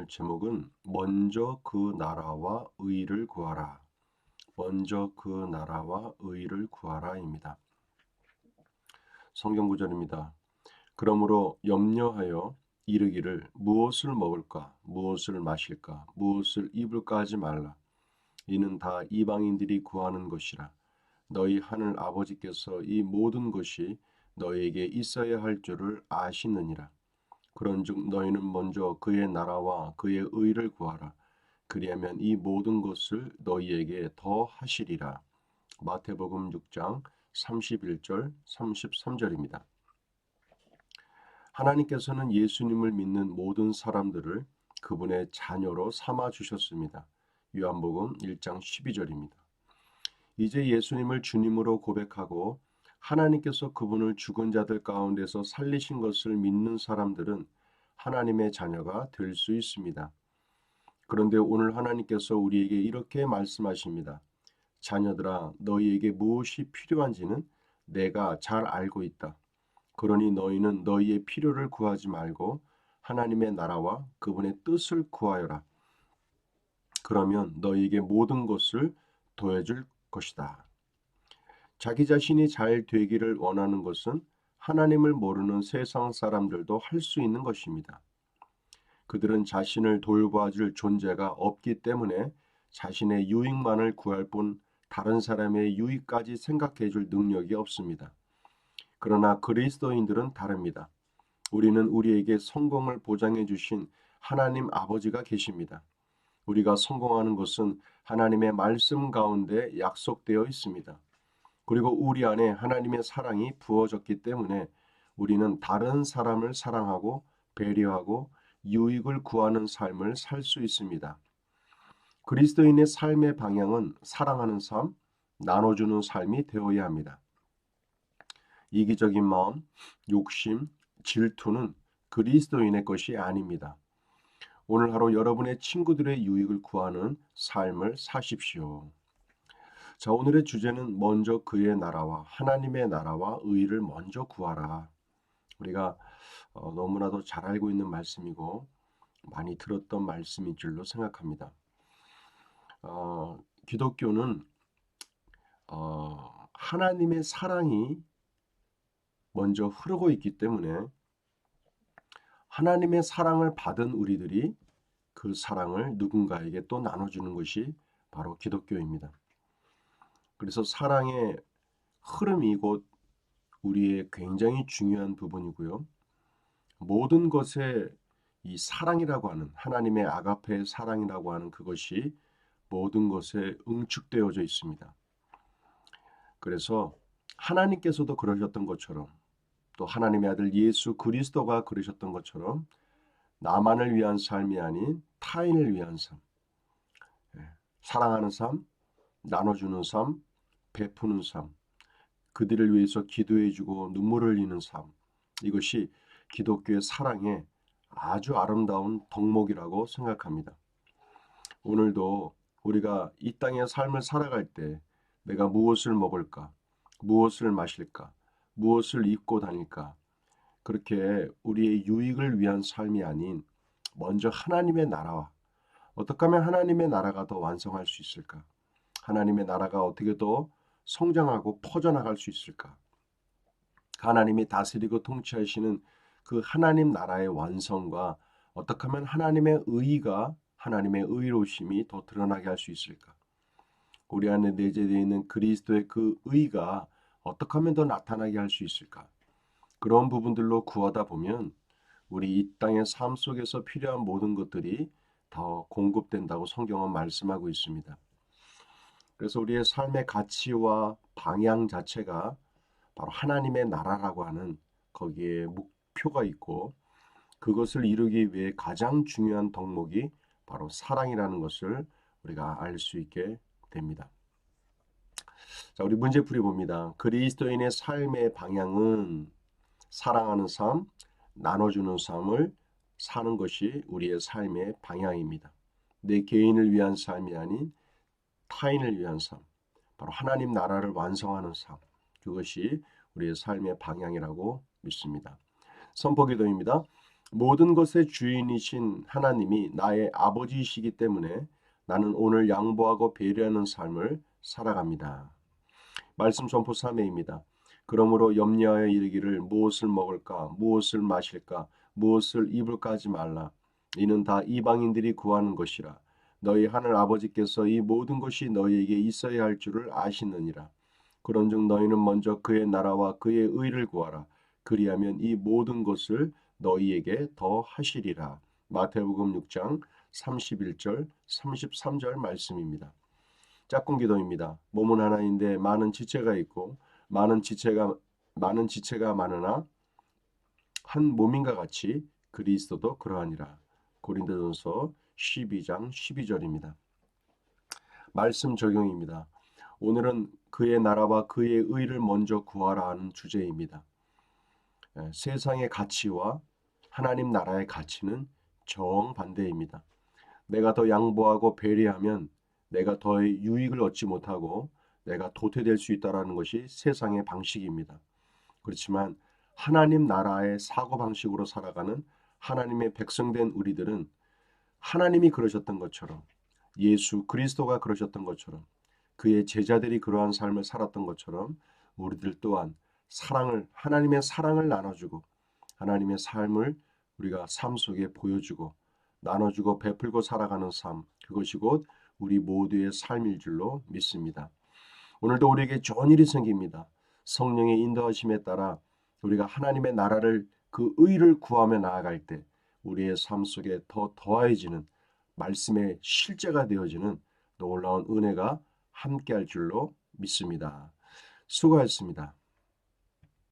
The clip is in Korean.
제목은 먼저 그 나라와 의를 구하라. 먼저 그 나라와 의를 구하라입니다. 성경 구절입니다. 그러므로 염려하여 이르기를 무엇을 먹을까, 무엇을 마실까, 무엇을 입을까 하지 말라. 이는 다 이방인들이 구하는 것이라. 너희 하늘 아버지께서 이 모든 것이 너희에게 있어야 할 줄을 아시느니라. 그런즉 너희는 먼저 그의 나라와 그의 의를 구하라. 그리하면 이 모든 것을 너희에게 더 하시리라. 마태복음 6장 31절 33절입니다. 하나님께서는 예수님을 믿는 모든 사람들을 그분의 자녀로 삼아 주셨습니다. 요한복음 1장 12절입니다. 이제 예수님을 주님으로 고백하고 하나님께서 그분을 죽은 자들 가운데서 살리신 것을 믿는 사람들은 하나님의 자녀가 될 수 있습니다. 그런데 오늘 하나님께서 우리에게 이렇게 말씀하십니다. 자녀들아, 너희에게 무엇이 필요한지는 내가 잘 알고 있다. 그러니 너희는 너희의 필요를 구하지 말고 하나님의 나라와 그분의 뜻을 구하여라. 그러면 너희에게 모든 것을 더해줄 것이다. 자기 자신이 잘 되기를 원하는 것은 하나님을 모르는 세상 사람들도 할 수 있는 것입니다. 그들은 자신을 돌봐줄 존재가 없기 때문에 자신의 유익만을 구할 뿐 다른 사람의 유익까지 생각해 줄 능력이 없습니다. 그러나 그리스도인들은 다릅니다. 우리는 우리에게 성공을 보장해 주신 하나님 아버지가 계십니다. 우리가 성공하는 것은 하나님의 말씀 가운데 약속되어 있습니다. 그리고 우리 안에 하나님의 사랑이 부어졌기 때문에 우리는 다른 사람을 사랑하고 배려하고 유익을 구하는 삶을 살 수 있습니다. 그리스도인의 삶의 방향은 사랑하는 삶, 나눠주는 삶이 되어야 합니다. 이기적인 마음, 욕심, 질투는 그리스도인의 것이 아닙니다. 오늘 하루 여러분의 친구들의 유익을 구하는 삶을 사십시오. 자, 오늘의 주제는 먼저 그의 나라와 하나님의 나라와 의를 먼저 구하라. 우리가 너무나도 잘 알고 있는 말씀이고 많이 들었던 말씀인 줄로 생각합니다. 기독교는 하나님의 사랑이 먼저 흐르고 있기 때문에 하나님의 사랑을 받은 우리들이 그 사랑을 누군가에게 또 나눠주는 것이 바로 기독교입니다. 그래서 사랑의 흐름이 곧 우리의 굉장히 중요한 부분이고요. 모든 것에 이 사랑이라고 하는 하나님의 아가페의 사랑이라고 하는 그것이 모든 것에 응축되어져 있습니다. 그래서 하나님께서도 그러셨던 것처럼 또 하나님의 아들 예수 그리스도가 그러셨던 것처럼 나만을 위한 삶이 아닌 타인을 위한 삶, 사랑하는 삶, 나눠주는 삶, 베푸는 삶, 그들을 위해서 기도해주고 눈물을 흘리는 삶, 이것이 기독교의 사랑의 아주 아름다운 덕목이라고 생각합니다. 오늘도 우리가 이 땅의 삶을 살아갈 때 내가 무엇을 먹을까, 무엇을 마실까, 무엇을 입고 다닐까, 그렇게 우리의 유익을 위한 삶이 아닌 먼저 하나님의 나라와 어떻게 하면 하나님의 나라가 더 완성할 수 있을까, 하나님의 나라가 어떻게 더 성장하고 퍼져나갈 수 있을까, 하나님이 다스리고 통치하시는 그 하나님 나라의 완성과 어떻게 하면 하나님의 의가 하나님의 의로우심이 더 드러나게 할 수 있을까? 우리 안에 내재되어 있는 그리스도의 그 의가 어떻게 하면 더 나타나게 할 수 있을까? 그런 부분들로 구하다 보면 우리 이 땅의 삶 속에서 필요한 모든 것들이 더 공급된다고 성경은 말씀하고 있습니다. 그래서 우리의 삶의 가치와 방향 자체가 바로 하나님의 나라라고 하는 거기에 목표가 있고 그것을 이루기 위해 가장 중요한 덕목이 바로 사랑이라는 것을 우리가 알 수 있게 됩니다. 자, 우리 문제풀이 봅니다. 그리스도인의 삶의 방향은 사랑하는 삶, 나눠주는 삶을 사는 것이 우리의 삶의 방향입니다. 내 개인을 위한 삶이 아닌 타인을 위한 삶, 바로 하나님 나라를 완성하는 삶, 그것이 우리의 삶의 방향이라고 믿습니다. 선포기도입니다. 모든 것의 주인이신 하나님이 나의 아버지이시기 때문에 나는 오늘 양보하고 배려하는 삶을 살아갑니다. 말씀 선포 3회입니다. 그러므로 염려하여 이르기를 무엇을 먹을까 무엇을 마실까 무엇을 입을까 하지 말라. 이는 다 이방인들이 구하는 것이라. 너희 하늘 아버지께서 이 모든 것이 너희에게 있어야 할 줄을 아시느니라. 그런즉 너희는 먼저 그의 나라와 그의 의를 구하라. 그리하면 이 모든 것을 너희에게 더 하시리라. 마태복음 6장 31절 33절 말씀입니다. 짝꿍 기도입니다. 몸은 하나인데 많은 지체가 있고 많은 지체가 많으나 한 몸인가 같이 그리스도도 그러하니라. 고린도전서 12장 12절입니다. 말씀 적용입니다. 오늘은 그의 나라와 그의 의를 먼저 구하라 하는 주제입니다. 세상의 가치와 하나님 나라의 가치는 정반대입니다. 내가 더 양보하고 배려하면 내가 더 유익을 얻지 못하고 내가 도태될 수 있다는 것이 세상의 방식입니다. 그렇지만 하나님 나라의 사고방식으로 살아가는 하나님의 백성된 우리들은 하나님이 그러셨던 것처럼 예수 그리스도가 그러셨던 것처럼 그의 제자들이 그러한 삶을 살았던 것처럼 우리들 또한 하나님의 사랑을 나눠주고 하나님의 삶을 우리가 삶 속에 보여주고 나눠주고 베풀고 살아가는 삶, 그것이 곧 우리 모두의 삶일 줄로 믿습니다. 오늘도 우리에게 좋은 일이 생깁니다. 성령의 인도하심에 따라 우리가 하나님의 나라를 그 의를 구하며 나아갈 때 우리의 삶 속에 더 더해지는 말씀의 실제가 되어지는 놀라운 은혜가 함께할 줄로 믿습니다. 수고하셨습니다.